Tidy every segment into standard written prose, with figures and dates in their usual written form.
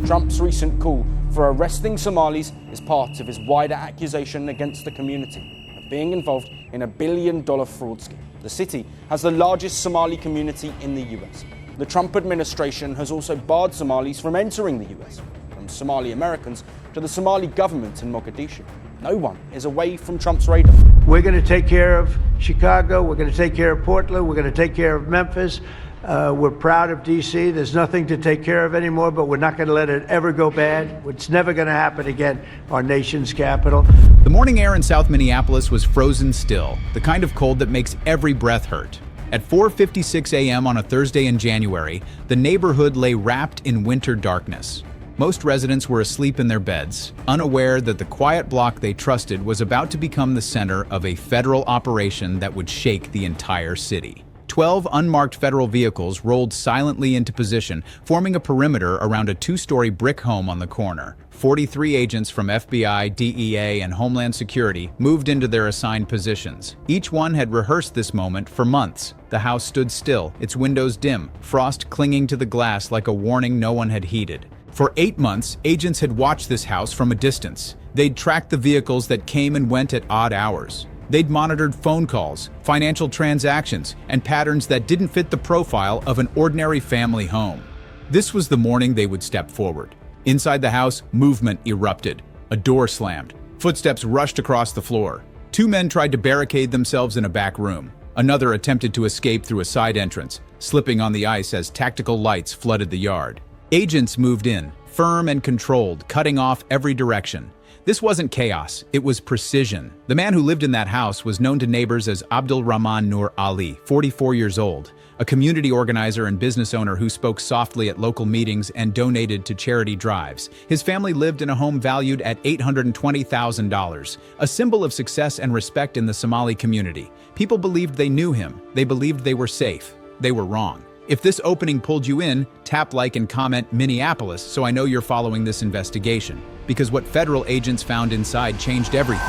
Trump's recent call for arresting Somalis is part of his wider accusation against the community of being involved in a billion-dollar fraud scheme. The city has the largest Somali community in the US. The Trump administration has also barred Somalis from entering the US, from Somali Americans to the Somali government in Mogadishu. No one is away from Trump's radar. We're going to take care of Chicago. We're going to take care of Portland. We're going to take care of Memphis. We're proud of D.C. There's nothing to take care of anymore, but we're not going to let it ever go bad. It's never going to happen again, our nation's capital. The morning air in South Minneapolis was frozen still, the kind of cold that makes every breath hurt. At 4:56 a.m. on a Thursday in January, the neighborhood lay wrapped in winter darkness. Most residents were asleep in their beds, unaware that the quiet block they trusted was about to become the center of a federal operation that would shake the entire city. 12 unmarked federal vehicles rolled silently into position, forming a perimeter around a two-story brick home on the corner. 43 agents from FBI, DEA, and Homeland Security moved into their assigned positions. Each one had rehearsed this moment for months. The house stood still, its windows dim, frost clinging to the glass like a warning no one had heeded. For 8 months, agents had watched this house from a distance. They'd tracked the vehicles that came and went at odd hours. They'd monitored phone calls, financial transactions, and patterns that didn't fit the profile of an ordinary family home. This was the morning they would step forward. Inside the house, movement erupted. A door slammed. Footsteps rushed across the floor. 2 men tried to barricade themselves in a back room. Another attempted to escape through a side entrance, slipping on the ice as tactical lights flooded the yard. Agents moved in, firm and controlled, cutting off every direction. This wasn't chaos, it was precision. The man who lived in that house was known to neighbors as Abdul Rahman Nur Ali, 44 years old, a community organizer and business owner who spoke softly at local meetings and donated to charity drives. His family lived in a home valued at $820,000, a symbol of success and respect in the Somali community. People believed they knew him. They believed they were safe. They were wrong. If this opening pulled you in, tap like and comment Minneapolis so I know you're following this investigation, because what federal agents found inside changed everything.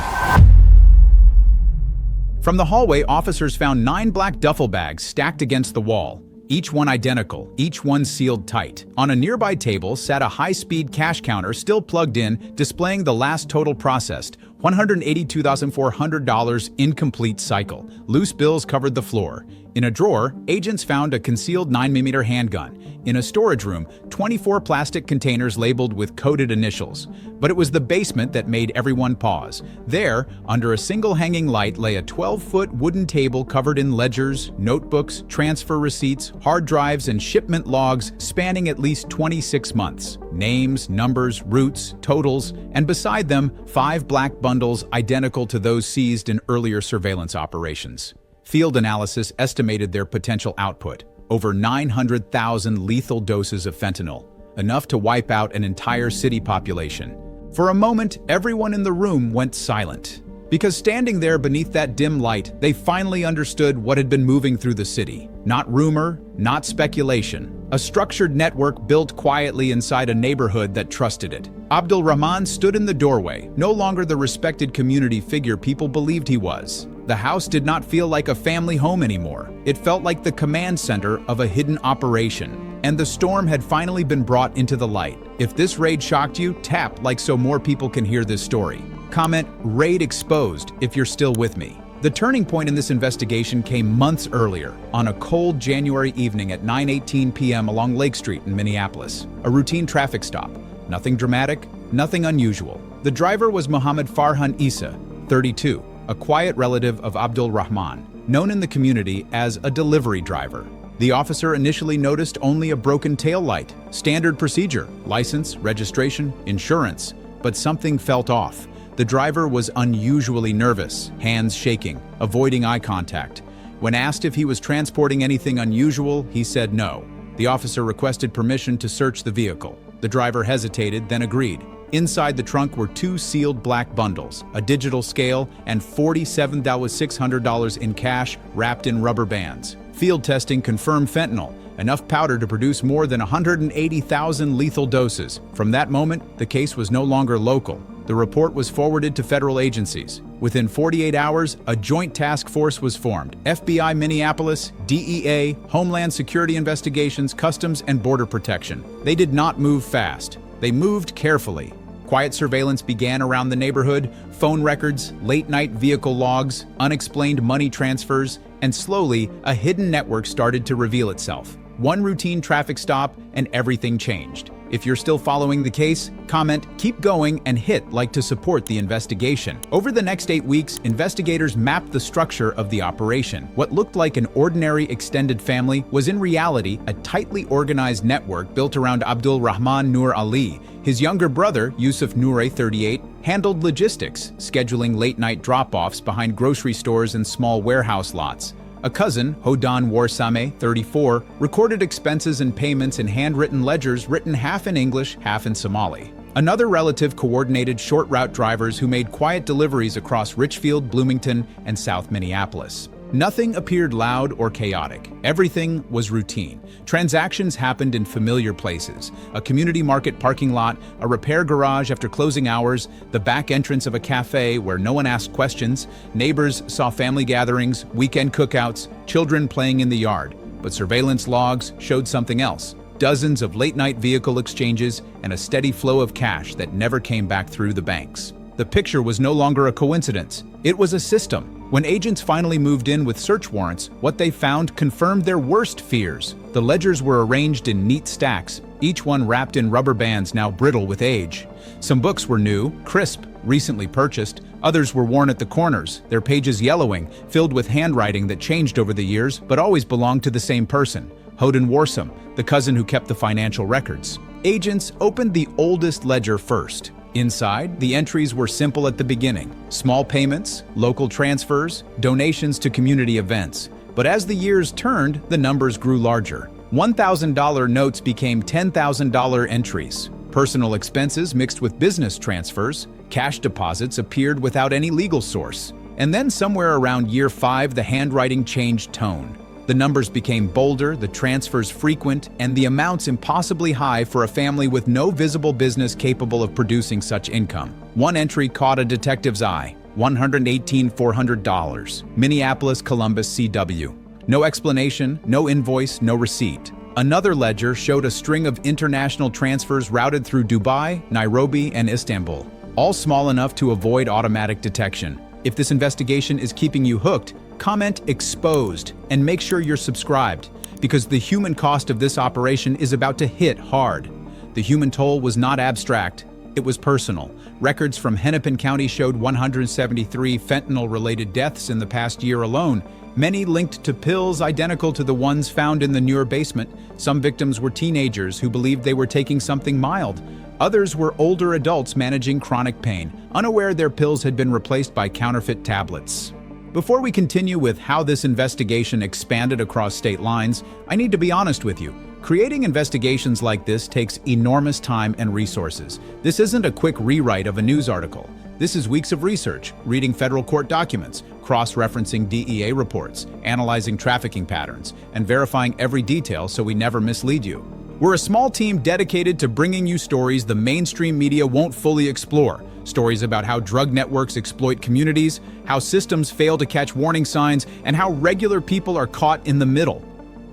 From the hallway, officers found 9 black duffel bags stacked against the wall, each one identical, each one sealed tight. On a nearby table sat a high-speed cash counter still plugged in, displaying the last total processed, $182,400 incomplete cycle. Loose bills covered the floor. In a drawer, agents found a concealed 9mm handgun. In a storage room, 24 plastic containers labeled with coded initials. But it was the basement that made everyone pause. There, under a single hanging light, lay a 12-foot wooden table covered in ledgers, notebooks, transfer receipts, hard drives, and shipment logs spanning at least 26 months. Names, numbers, routes, totals, and beside them, 5 black bundles identical to those seized in earlier surveillance operations. Field analysis estimated their potential output, over 900,000 lethal doses of fentanyl, enough to wipe out an entire city population. For a moment, everyone in the room went silent, because standing there beneath that dim light, they finally understood what had been moving through the city. Not rumor, not speculation. A structured network built quietly inside a neighborhood that trusted it. Abdul Rahman stood in the doorway, no longer the respected community figure people believed he was. The house did not feel like a family home anymore. It felt like the command center of a hidden operation. And the storm had finally been brought into the light. If this raid shocked you, tap like so more people can hear this story. Comment "Raid Exposed" if you're still with me. The turning point in this investigation came months earlier, on a cold January evening at 9:18 p.m. along Lake Street in Minneapolis. A routine traffic stop. Nothing dramatic, nothing unusual. The driver was Mohammed Farhan Issa, 32, a quiet relative of Abdul Rahman, known in the community as a delivery driver. The officer initially noticed only a broken taillight, standard procedure, license, registration, insurance, but something felt off. The driver was unusually nervous, hands shaking, avoiding eye contact. When asked if he was transporting anything unusual, he said no. The officer requested permission to search the vehicle. The driver hesitated, then agreed. Inside the trunk were 2 sealed black bundles, a digital scale, and $47,600 in cash wrapped in rubber bands. Field testing confirmed fentanyl, enough powder to produce more than 180,000 lethal doses. From that moment, the case was no longer local. The report was forwarded to federal agencies. Within 48 hours, a joint task force was formed. FBI Minneapolis, DEA, Homeland Security Investigations, Customs and Border Protection. They did not move fast. They moved carefully. Quiet surveillance began around the neighborhood, phone records, late-night vehicle logs, unexplained money transfers, and slowly, a hidden network started to reveal itself. One routine traffic stop, and everything changed. If you're still following the case, comment, keep going, and hit like to support the investigation. Over the next 8 weeks, investigators mapped the structure of the operation. What looked like an ordinary extended family was in reality a tightly organized network built around Abdul Rahman Nur Ali. His younger brother, Yusuf Noure, 38, handled logistics, scheduling late-night drop-offs behind grocery stores and small warehouse lots. A cousin, Hodan Warsame, 34, recorded expenses and payments in handwritten ledgers written half in English, half in Somali. Another relative coordinated short route drivers who made quiet deliveries across Richfield, Bloomington, and South Minneapolis. Nothing appeared loud or chaotic. Everything was routine. Transactions happened in familiar places: a community market parking lot, a repair garage after closing hours, the back entrance of a cafe where no one asked questions. Neighbors saw family gatherings, weekend cookouts, children playing in the yard. But surveillance logs showed something else: dozens of late-night vehicle exchanges and a steady flow of cash that never came back through the banks. The picture was no longer a coincidence. It was a system. When agents finally moved in with search warrants, what they found confirmed their worst fears. The ledgers were arranged in neat stacks, each one wrapped in rubber bands now brittle with age. Some books were new, crisp, recently purchased. Others were worn at the corners, their pages yellowing, filled with handwriting that changed over the years but always belonged to the same person: Hodan Warsame, the cousin who kept the financial records. Agents opened the oldest ledger first. Inside, the entries were simple at the beginning: small payments, local transfers, donations to community events. But as the years turned, the numbers grew larger. $1,000 notes became $10,000 entries. Personal expenses mixed with business transfers. Cash deposits appeared without any legal source. And then somewhere around year 5, the handwriting changed tone. The numbers became bolder, the transfers frequent, and the amounts impossibly high for a family with no visible business capable of producing such income. One entry caught a detective's eye: $118,400, Minneapolis, Columbus, CW. No explanation, no invoice, no receipt. Another ledger showed a string of international transfers routed through Dubai, Nairobi, and Istanbul, all small enough to avoid automatic detection. If this investigation is keeping you hooked, comment "exposed" and make sure you're subscribed, because the human cost of this operation is about to hit hard. The human toll was not abstract, it was personal. Records from Hennepin County showed 173 fentanyl-related deaths in the past year alone, many linked to pills identical to the ones found in the Muir basement. Some victims were teenagers who believed they were taking something mild. Others were older adults managing chronic pain, unaware their pills had been replaced by counterfeit tablets. Before we continue with how this investigation expanded across state lines, I need to be honest with you. Creating investigations like this takes enormous time and resources. This isn't a quick rewrite of a news article. This is weeks of research, reading federal court documents, cross-referencing DEA reports, analyzing trafficking patterns, and verifying every detail so we never mislead you. We're a small team dedicated to bringing you stories the mainstream media won't fully explore. Stories about how drug networks exploit communities, how systems fail to catch warning signs, and how regular people are caught in the middle.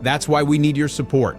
That's why we need your support.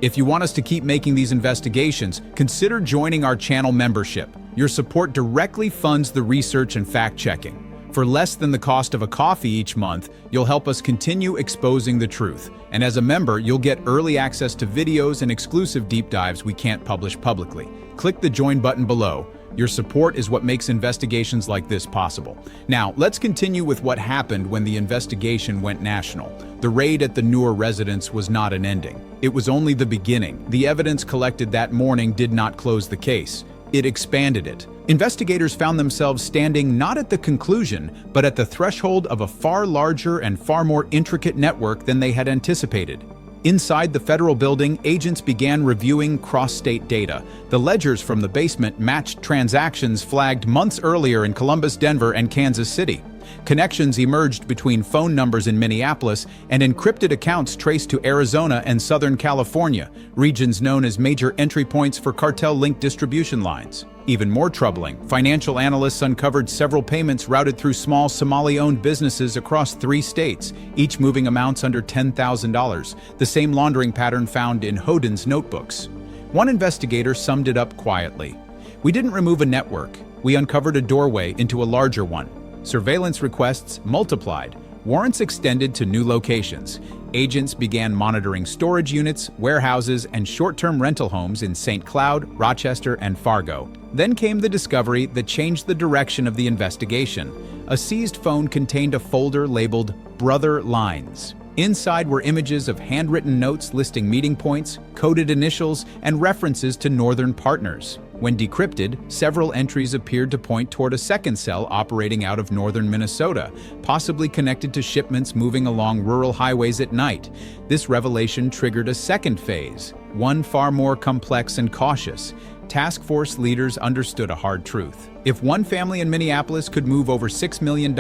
If you want us to keep making these investigations, consider joining our channel membership. Your support directly funds the research and fact-checking. For less than the cost of a coffee each month, you'll help us continue exposing the truth. And as a member, you'll get early access to videos and exclusive deep dives we can't publish publicly. Click the join button below. Your support is what makes investigations like this possible. Now, let's continue with what happened when the investigation went national. The raid at the Noor residence was not an ending. It was only the beginning. The evidence collected that morning did not close the case. It expanded it. Investigators found themselves standing not at the conclusion, but at the threshold of a far larger and far more intricate network than they had anticipated. Inside the federal building, agents began reviewing cross-state data. The ledgers from the basement matched transactions flagged months earlier in Columbus, Denver, and Kansas City. Connections emerged between phone numbers in Minneapolis and encrypted accounts traced to Arizona and Southern California, regions known as major entry points for cartel-linked distribution lines. Even more troubling, financial analysts uncovered several payments routed through small Somali-owned businesses across 3 states, each moving amounts under $10,000, the same laundering pattern found in Hodan's notebooks. One investigator summed it up quietly. "We didn't remove a network. We uncovered a doorway into a larger one." Surveillance requests multiplied. Warrants extended to new locations. Agents began monitoring storage units, warehouses, and short-term rental homes in St. Cloud, Rochester, and Fargo. Then came the discovery that changed the direction of the investigation. A seized phone contained a folder labeled Brother Lines. Inside were images of handwritten notes listing meeting points, coded initials, and references to northern partners. When decrypted, several entries appeared to point toward a second cell operating out of northern Minnesota, possibly connected to shipments moving along rural highways at night. This revelation triggered a second phase, one far more complex and cautious. Task force leaders understood a hard truth. If one family in Minneapolis could move over $6 million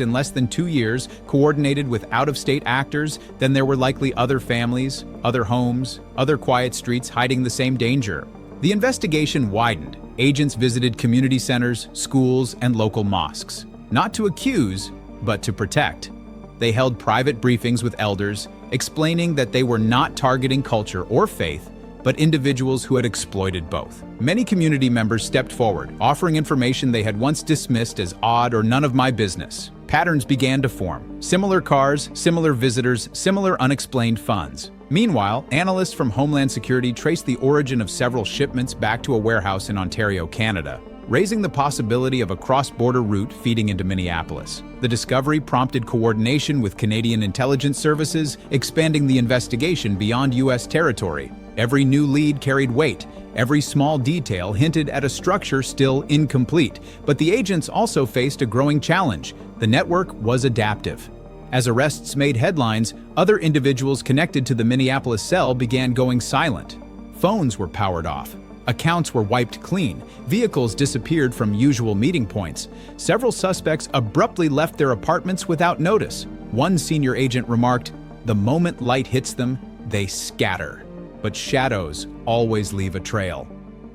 in less than 2 years, coordinated with out-of-state actors, then there were likely other families, other homes, other quiet streets hiding the same danger. The investigation widened. Agents visited community centers, schools, and local mosques. Not to accuse, but to protect. They held private briefings with elders, explaining that they were not targeting culture or faith, but individuals who had exploited both. Many community members stepped forward, offering information they had once dismissed as odd or none of my business. Patterns began to form. Similar cars, similar visitors, similar unexplained funds. Meanwhile, analysts from Homeland Security traced the origin of several shipments back to a warehouse in Ontario, Canada, raising the possibility of a cross-border route feeding into Minneapolis. The discovery prompted coordination with Canadian intelligence services, expanding the investigation beyond U.S. territory. Every new lead carried weight. Every small detail hinted at a structure still incomplete. But the agents also faced a growing challenge. The network was adaptive. As arrests made headlines, other individuals connected to the Minneapolis cell began going silent. Phones were powered off. Accounts were wiped clean. Vehicles disappeared from usual meeting points. Several suspects abruptly left their apartments without notice. One senior agent remarked, "The moment light hits them, they scatter. But shadows always leave a trail."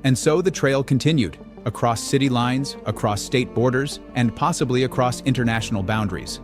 And so the trail continued, across city lines, across state borders, and possibly across international boundaries.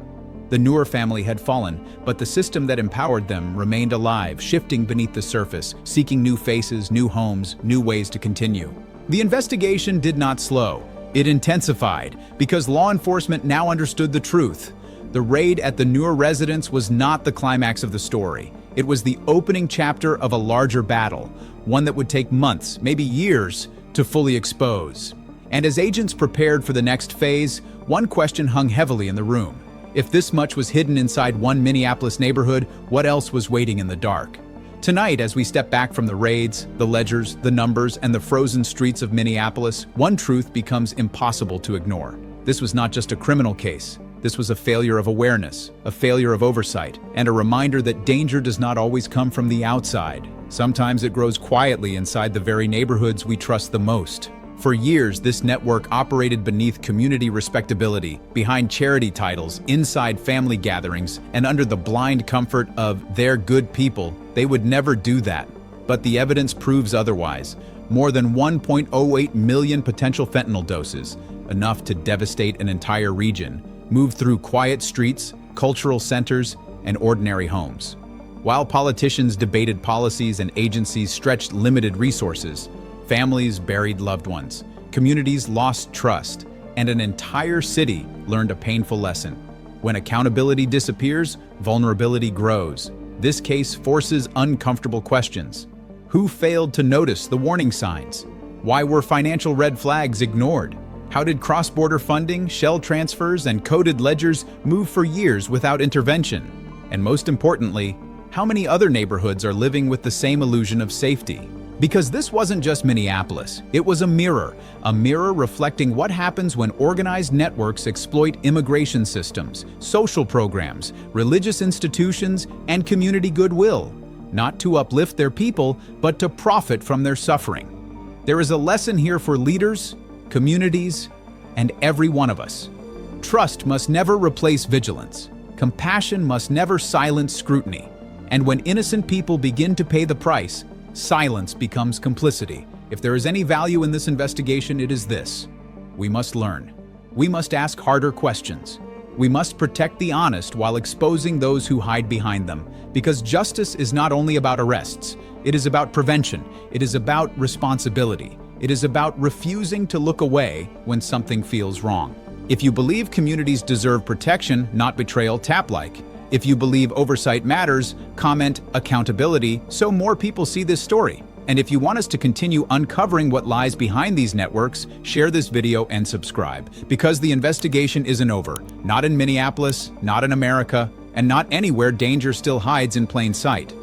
The Noor family had fallen, but the system that empowered them remained alive, shifting beneath the surface, seeking new faces, new homes, new ways to continue. The investigation did not slow. It intensified, because law enforcement now understood the truth. The raid at the Noor residence was not the climax of the story. It was the opening chapter of a larger battle, one that would take months, maybe years, to fully expose. And as agents prepared for the next phase, one question hung heavily in the room. If this much was hidden inside one Minneapolis neighborhood, what else was waiting in the dark? Tonight, as we step back from the raids, the ledgers, the numbers, and the frozen streets of Minneapolis, one truth becomes impossible to ignore. This was not just a criminal case. This was a failure of awareness, a failure of oversight, and a reminder that danger does not always come from the outside. Sometimes it grows quietly inside the very neighborhoods we trust the most. For years, this network operated beneath community respectability, behind charity titles, inside family gatherings, and under the blind comfort of "they're good people." They would never do that. But the evidence proves otherwise. More than 1.08 million potential fentanyl doses, enough to devastate an entire region, moved through quiet streets, cultural centers, and ordinary homes. While politicians debated policies and agencies stretched limited resources, families buried loved ones, communities lost trust, and an entire city learned a painful lesson. When accountability disappears, vulnerability grows. This case forces uncomfortable questions. Who failed to notice the warning signs? Why were financial red flags ignored? How did cross-border funding, shell transfers, and coded ledgers move for years without intervention? And most importantly, how many other neighborhoods are living with the same illusion of safety? Because this wasn't just Minneapolis, it was a mirror reflecting what happens when organized networks exploit immigration systems, social programs, religious institutions, and community goodwill, not to uplift their people, but to profit from their suffering. There is a lesson here for leaders, communities, and every one of us. Trust must never replace vigilance. Compassion must never silence scrutiny. And when innocent people begin to pay the price, silence becomes complicity. If there is any value in this investigation, it is this: we must learn. We must ask harder questions. We must protect the honest while exposing those who hide behind them. Because justice is not only about arrests, It is about prevention. It is about responsibility. It is about refusing to look away when something feels wrong. If you believe communities deserve protection, not betrayal, tap like. If you believe oversight matters, comment accountability so more people see this story. And if you want us to continue uncovering what lies behind these networks, share this video and subscribe. Because the investigation isn't over. Not in Minneapolis, not in America, and not anywhere danger still hides in plain sight.